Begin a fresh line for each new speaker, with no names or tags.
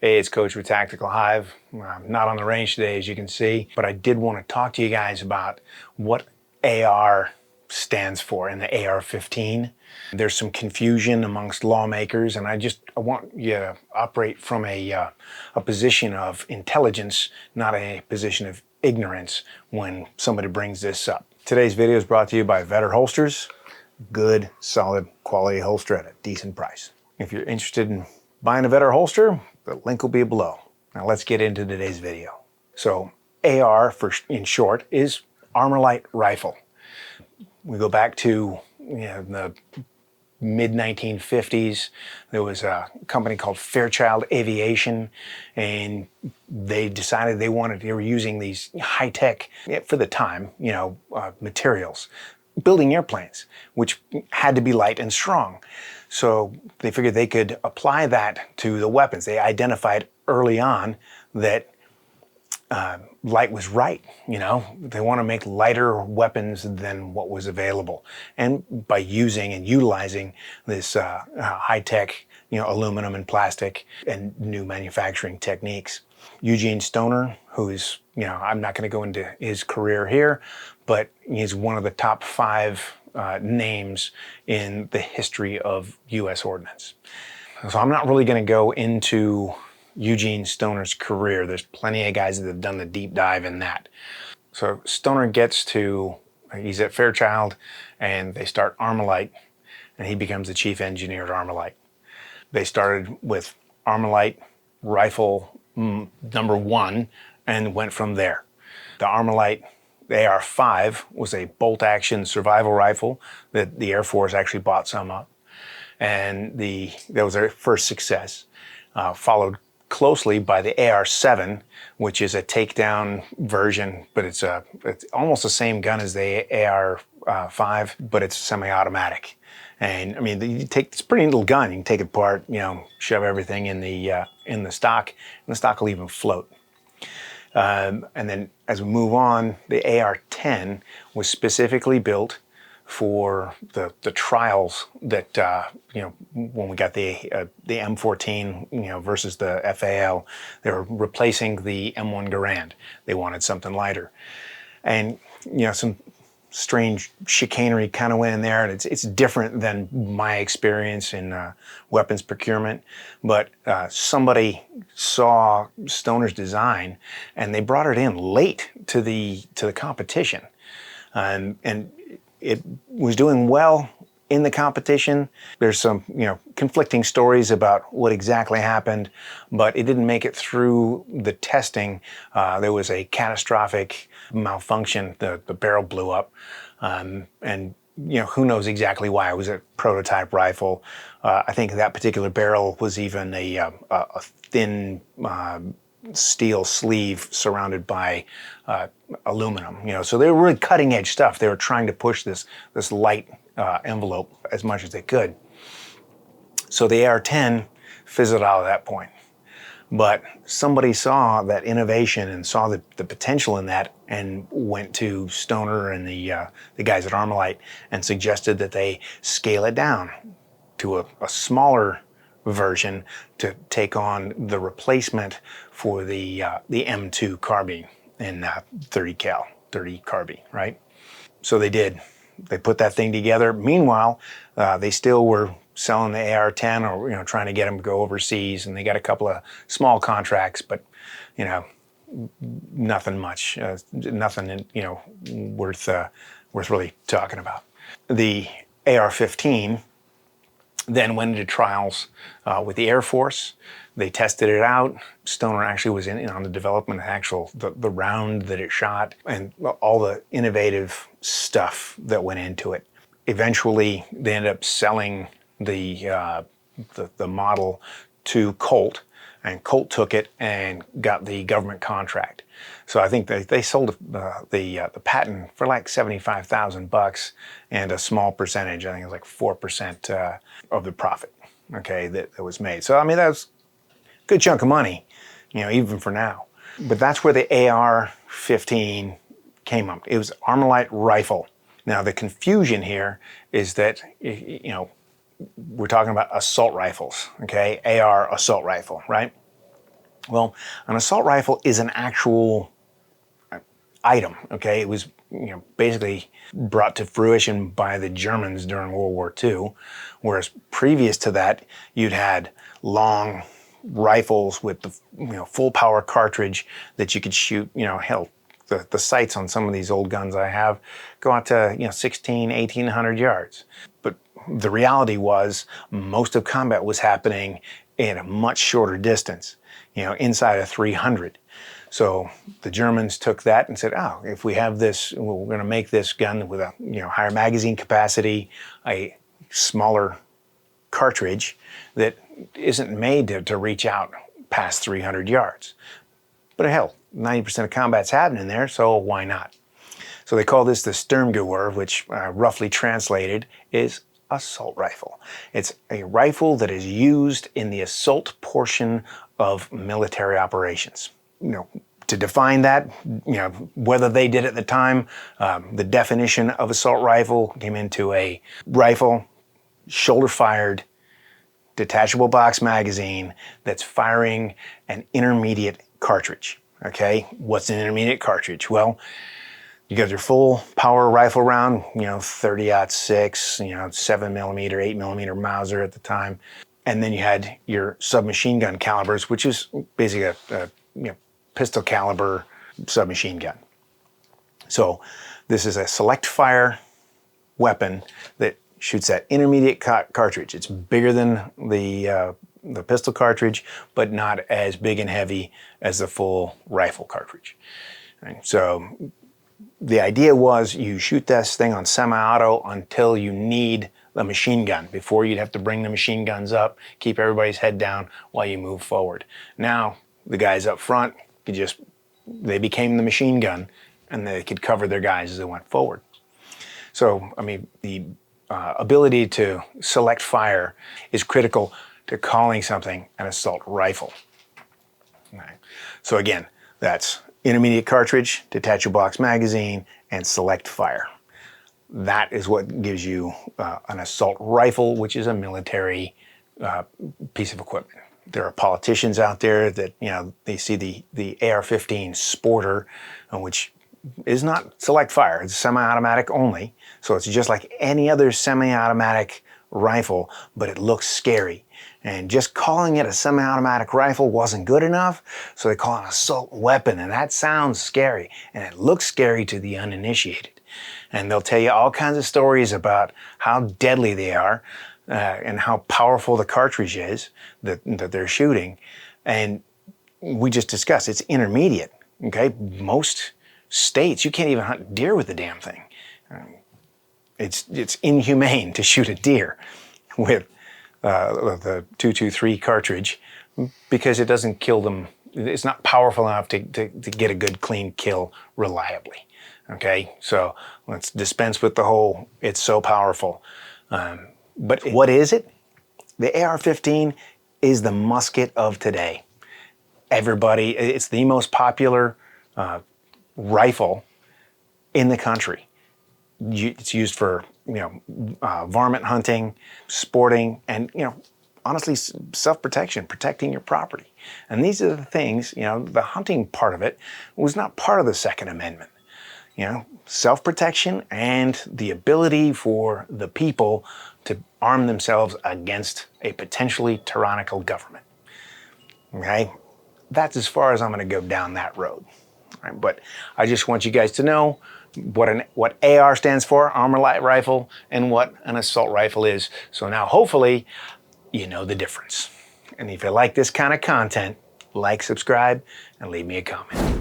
Hey, it's Coach with Tactical Hyve. I'm not on the range today, as you can see, but I did want to talk to you guys about what AR stands for in the AR-15. There's some confusion amongst lawmakers, and I want you to operate from a position of intelligence, not a position of ignorance when somebody brings this up. Today's video is brought to you by Vetter Holsters. Good, solid, quality holster at a decent price. If you're interested in buying a Vetter holster, the link will be below. Now let's get into today's video. So AR, in short, is ArmaLite rifle. We go back to the mid-1950s. There was a company called Fairchild Aviation, and they decided they were using these high-tech, for the time, materials, building airplanes, which had to be light and strong. So they figured they could apply that to the weapons. They identified early on that light was right. They want to make lighter weapons than what was available. And by using and utilizing this high-tech, aluminum and plastic and new manufacturing techniques. Eugene Stoner, who's, I'm not going to go into his career here, but he's one of the top 5 names in the history of U.S. ordnance. So I'm not really going to go into Eugene Stoner's career. There's plenty of guys that have done the deep dive in that. So Stoner he's at Fairchild, and they start ArmaLite, and he becomes the chief engineer at ArmaLite. They started with ArmaLite rifle number 1 and went from there. The ArmaLite, the AR-5, was a bolt-action survival rifle that the Air Force actually bought some of, and that was their first success. Followed closely by the AR-7, which is a takedown version, but it's almost the same gun as the AR-5, but it's semi-automatic. And I mean, it's a pretty little gun. You can take it apart, shove everything in the stock, and the stock will even float. And then as we move on, the AR-10 was specifically built for the trials that, when we got the M14, versus the FAL, they were replacing the M1 Garand. They wanted something lighter. And, some strange chicanery kind of went in there, and it's different than my experience in weapons procurement, but somebody saw Stoner's design and they brought it in late to the competition, and it was doing well in the competition. There's some conflicting stories about what exactly happened, but it didn't make it through the testing. There was a catastrophic malfunction. The barrel blew up, and who knows exactly why. It was a prototype rifle. I think that particular barrel was even a thin steel sleeve surrounded by aluminum. So they were really cutting edge stuff. They were trying to push this light envelope as much as they could. So the AR-10 fizzled out at that point. But somebody saw that innovation and saw the potential in that, and went to Stoner and the guys at ArmaLite and suggested that they scale it down to a smaller version to take on the replacement for the M2 carbine in 30 carbine, right? So they did. They put that thing together. Meanwhile, they still were selling the AR-10, or trying to get them to go overseas, and they got a couple of small contracts, but nothing much, nothing worth really talking about. The AR-15 then went into trials with the Air Force. They tested it out. Stoner actually was in on the development of the round that it shot, and all the innovative stuff that went into it. Eventually, they ended up selling the model to Colt, and Colt took it and got the government contract. So I think they sold the patent for like $75,000 and a small percentage. I think it was like 4% of the profit. Okay, that was made. So I mean, that was a good chunk of money, even for now. But that's where the AR-15 came up. It was ArmaLite rifle. Now the confusion here is that we're talking about assault rifles, okay? AR assault rifle, right? Well, an assault rifle is an actual item, okay? It was, basically brought to fruition by the Germans during World War II, whereas previous to that, you'd had long rifles with the full power cartridge that you could shoot, hell, the sights on some of these old guns I have go out to 1,800 yards. But the reality was most of combat was happening in a much shorter distance, inside of 300. So the Germans took that and said, oh, if we have this, we're going to make this gun with a higher magazine capacity, a smaller cartridge that isn't made to reach out past 300 yards. But hell, 90% of combat's happening there, so why not? So they call this the Sturmgewehr, which roughly translated is assault rifle. It's a rifle that is used in the assault portion of military operations. To define that, whether they did at the time, the definition of assault rifle came into a rifle, shoulder-fired, detachable box magazine that's firing an intermediate cartridge. Okay, what's an intermediate cartridge? Well, you got your full power rifle round, 30-06, 7mm, 8mm Mauser at the time. And then you had your submachine gun calibers, which is basically a pistol caliber submachine gun. So this is a select fire weapon that shoots that intermediate cartridge. It's bigger than the pistol cartridge, but not as big and heavy as the full rifle cartridge. Right? So the idea was you shoot this thing on semi-auto until you need the machine gun. Before, you'd have to bring the machine guns up, keep everybody's head down while you move forward. Now the guys up front they became the machine gun, and they could cover their guys as they went forward. So, the ability to select fire is critical to calling something an assault rifle. Right. So again, that's intermediate cartridge, detachable box magazine, and select fire. That is what gives you an assault rifle, which is a military piece of equipment. There are politicians out there that, they see the AR-15 Sporter, which is not select fire, it's semi-automatic only. So it's just like any other semi-automatic rifle, but it looks scary. And just calling it a semi-automatic rifle wasn't good enough, so they call it an assault weapon, and that sounds scary, and it looks scary to the uninitiated. And they'll tell you all kinds of stories about how deadly they are, and how powerful the cartridge is that they're shooting. And we just discussed, it's intermediate, okay? Most states, you can't even hunt deer with the damn thing. It's inhumane to shoot a deer with the .223 cartridge because it doesn't kill them. It's not powerful enough to get a good, clean kill reliably, okay? So let's dispense with the whole, it's so powerful. But what is it? The AR-15 is the musket of today. It's the most popular rifle in the country. It's used for, varmint hunting, sporting, and, honestly, self-protection, protecting your property. And these are the things, the hunting part of it was not part of the Second Amendment. Self-protection and the ability for the people to arm themselves against a potentially tyrannical government. Okay? That's as far as I'm going to go down that road. All right, but I just want you guys to know what AR stands for, ArmaLite rifle, and what an assault rifle is. So now hopefully you know the difference. And if you like this kind of content, like, subscribe, and leave me a comment.